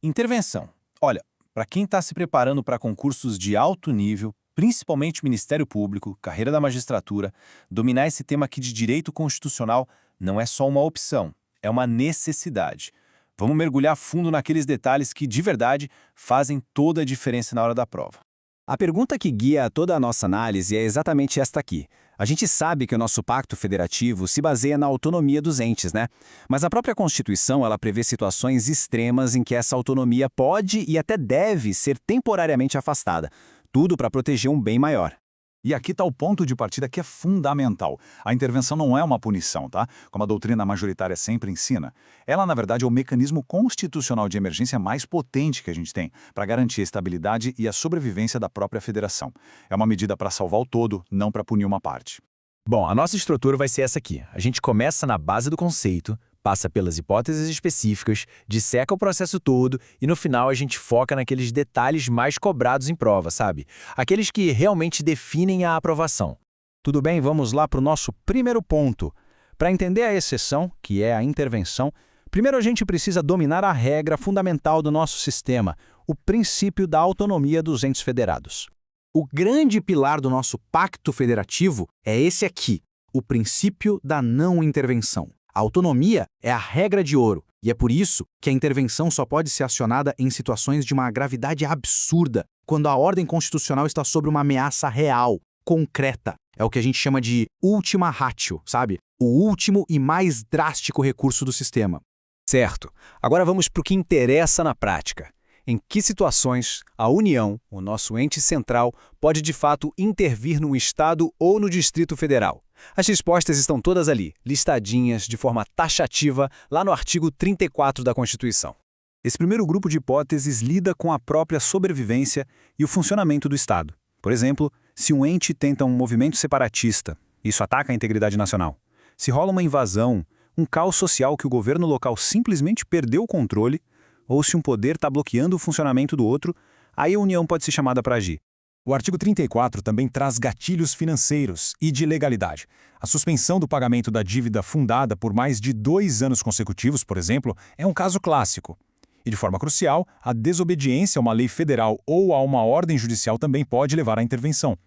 Intervenção. Olha, para quem está se preparando para concursos de alto nível, principalmente Ministério Público, carreira da magistratura, dominar esse tema aqui de direito constitucional não é só uma opção, é uma necessidade. Vamos mergulhar fundo naqueles detalhes que, de verdade, fazem toda a diferença na hora da prova. A pergunta que guia toda a nossa análise é exatamente esta aqui. A gente sabe que o nosso pacto federativo se baseia na autonomia dos entes, né? Mas a própria Constituição, ela prevê situações extremas em que essa autonomia pode e até deve ser temporariamente afastada. Tudo para proteger um bem maior. E aqui está o ponto de partida que é fundamental. A intervenção não é uma punição, tá? Como a doutrina majoritária sempre ensina. Ela, na verdade, é o mecanismo constitucional de emergência mais potente que a gente tem para garantir a estabilidade e a sobrevivência da própria federação. É uma medida para salvar o todo, não para punir uma parte. Bom, a nossa estrutura vai ser essa aqui. A gente começa na base do conceito, passa pelas hipóteses específicas, disseca o processo todo e no final a gente foca naqueles detalhes mais cobrados em prova, sabe? Aqueles que realmente definem a aprovação. Tudo bem, vamos lá para o nosso primeiro ponto. Para entender a exceção, que é a intervenção, primeiro a gente precisa dominar a regra fundamental do nosso sistema, o princípio da autonomia dos entes federados. O grande pilar do nosso pacto federativo é esse aqui, o princípio da não intervenção. A autonomia é a regra de ouro, e é por isso que a intervenção só pode ser acionada em situações de uma gravidade absurda, quando a ordem constitucional está sob uma ameaça real, concreta. É o que a gente chama de ultima ratio, sabe? O último e mais drástico recurso do sistema. Certo. Agora vamos para o que interessa na prática. Em que situações a União, o nosso ente central, pode de fato intervir no Estado ou no Distrito Federal? As respostas estão todas ali, listadinhas de forma taxativa, lá no artigo 34 da Constituição. Esse primeiro grupo de hipóteses lida com a própria sobrevivência e o funcionamento do Estado. Por exemplo, se um ente tenta um movimento separatista, isso ataca a integridade nacional. Se rola uma invasão, um caos social que o governo local simplesmente perdeu o controle, ou se um poder está bloqueando o funcionamento do outro, aí a União pode ser chamada para agir. O artigo 34 também traz gatilhos financeiros e de legalidade. A suspensão do pagamento da dívida fundada por mais de 2 anos consecutivos, por exemplo, é um caso clássico. E de forma crucial, a desobediência a uma lei federal ou a uma ordem judicial também pode levar à intervenção.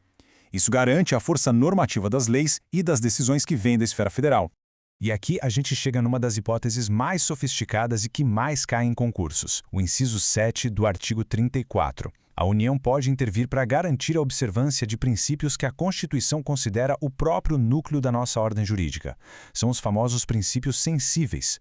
Isso garante a força normativa das leis e das decisões que vêm da esfera federal. E aqui a gente chega numa das hipóteses mais sofisticadas e que mais caem em concursos, o inciso 7 do artigo 34. A União pode intervir para garantir a observância de princípios que a Constituição considera o próprio núcleo da nossa ordem jurídica. São os famosos princípios sensíveis.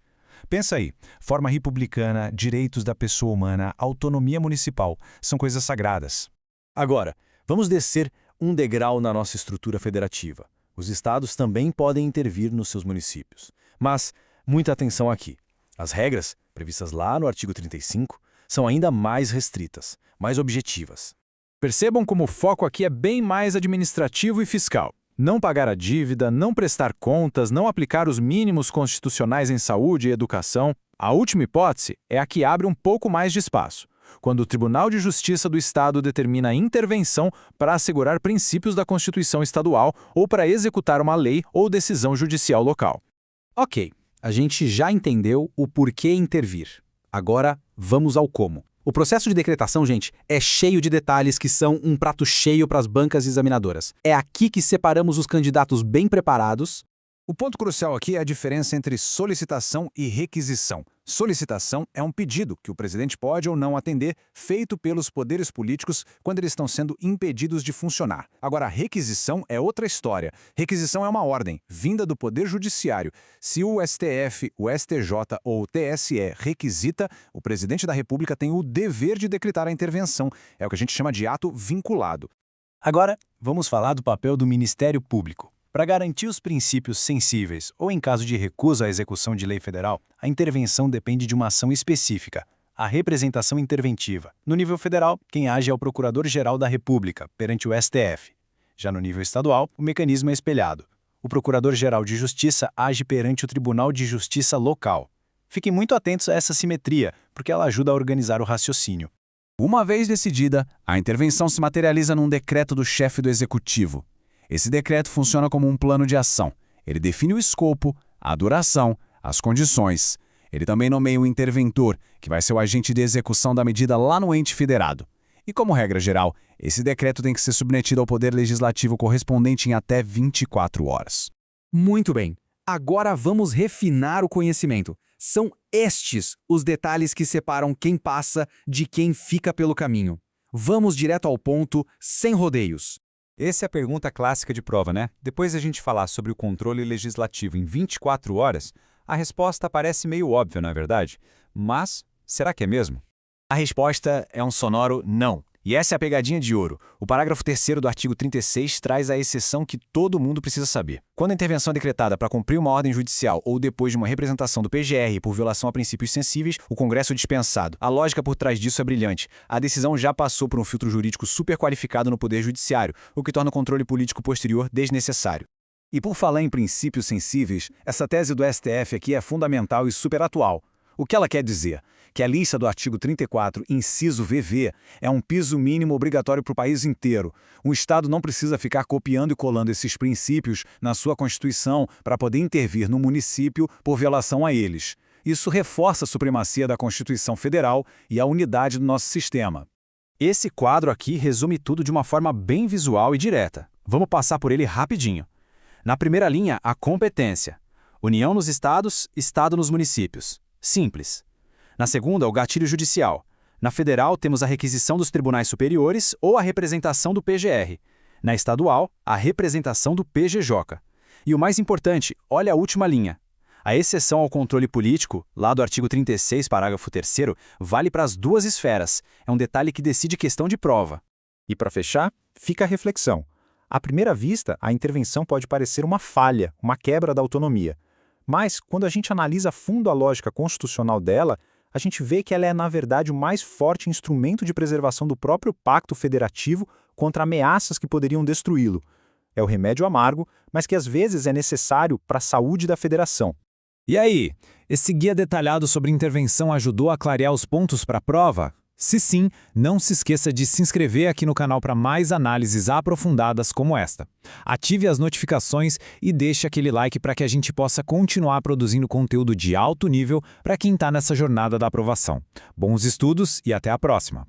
Pensa aí, forma republicana, direitos da pessoa humana, autonomia municipal, são coisas sagradas. Agora, vamos descer um degrau na nossa estrutura federativa. Os estados também podem intervir nos seus municípios. Mas, muita atenção aqui. As regras, previstas lá no artigo 35, são ainda mais restritas, mais objetivas. Percebam como o foco aqui é bem mais administrativo e fiscal. Não pagar a dívida, não prestar contas, não aplicar os mínimos constitucionais em saúde e educação. A última hipótese é a que abre um pouco mais de espaço, quando o Tribunal de Justiça do Estado determina a intervenção para assegurar princípios da Constituição Estadual ou para executar uma lei ou decisão judicial local. Ok, a gente já entendeu o porquê intervir. Agora, vamos ao como. O processo de decretação, gente, é cheio de detalhes que são um prato cheio para as bancas examinadoras. É aqui que separamos os candidatos bem preparados. O ponto crucial aqui é a diferença entre solicitação e requisição. Solicitação é um pedido que o presidente pode ou não atender, feito pelos poderes políticos quando eles estão sendo impedidos de funcionar. Agora, a requisição é outra história. Requisição é uma ordem, vinda do Poder Judiciário. Se o STF, o STJ ou o TSE requisita, o presidente da República tem o dever de decretar a intervenção. É o que a gente chama de ato vinculado. Agora, vamos falar do papel do Ministério Público. Para garantir os princípios sensíveis ou em caso de recusa à execução de lei federal, a intervenção depende de uma ação específica, a representação interventiva. No nível federal, quem age é o Procurador-Geral da República, perante o STF. Já no nível estadual, o mecanismo é espelhado. O Procurador-Geral de Justiça age perante o Tribunal de Justiça local. Fiquem muito atentos a essa simetria, porque ela ajuda a organizar o raciocínio. Uma vez decidida, a intervenção se materializa num decreto do chefe do Executivo. Esse decreto funciona como um plano de ação. Ele define o escopo, a duração, as condições. Ele também nomeia um interventor, que vai ser o agente de execução da medida lá no ente federado. E como regra geral, esse decreto tem que ser submetido ao Poder Legislativo correspondente em até 24 horas. Muito bem. Agora vamos refinar o conhecimento. São estes os detalhes que separam quem passa de quem fica pelo caminho. Vamos direto ao ponto, sem rodeios. Essa é a pergunta clássica de prova, né? Depois de a gente falar sobre o controle legislativo em 24 horas, a resposta parece meio óbvia, não é verdade? Mas, será que é mesmo? A resposta é um sonoro não. E essa é a pegadinha de ouro. O parágrafo 3º do artigo 36 traz a exceção que todo mundo precisa saber. Quando a intervenção é decretada para cumprir uma ordem judicial ou depois de uma representação do PGR por violação a princípios sensíveis, o Congresso é dispensado. A lógica por trás disso é brilhante. A decisão já passou por um filtro jurídico super qualificado no Poder Judiciário, o que torna o controle político posterior desnecessário. E por falar em princípios sensíveis, essa tese do STF aqui é fundamental e super atual. O que ela quer dizer? Que a lista do artigo 34, inciso VV, é um piso mínimo obrigatório para o país inteiro. Um Estado não precisa ficar copiando e colando esses princípios na sua Constituição para poder intervir no município por violação a eles. Isso reforça a supremacia da Constituição Federal e a unidade do nosso sistema. Esse quadro aqui resume tudo de uma forma bem visual e direta. Vamos passar por ele rapidinho. Na primeira linha, a competência. União nos estados, Estado nos municípios. Simples. Na segunda, o gatilho judicial. Na federal, temos a requisição dos tribunais superiores ou a representação do PGR. Na estadual, a representação do PGJ. E o mais importante, olha a última linha. A exceção ao controle político, lá do artigo 36, parágrafo 3º, vale para as duas esferas. É um detalhe que decide questão de prova. E para fechar, fica a reflexão. À primeira vista, a intervenção pode parecer uma falha, uma quebra da autonomia. Mas, quando a gente analisa a fundo a lógica constitucional dela, a gente vê que ela é, na verdade, o mais forte instrumento de preservação do próprio pacto federativo contra ameaças que poderiam destruí-lo. É o remédio amargo, mas que às vezes é necessário para a saúde da federação. E aí, esse guia detalhado sobre intervenção ajudou a clarear os pontos para a prova? Se sim, não se esqueça de se inscrever aqui no canal para mais análises aprofundadas como esta. Ative as notificações e deixe aquele like para que a gente possa continuar produzindo conteúdo de alto nível para quem está nessa jornada da aprovação. Bons estudos e até a próxima!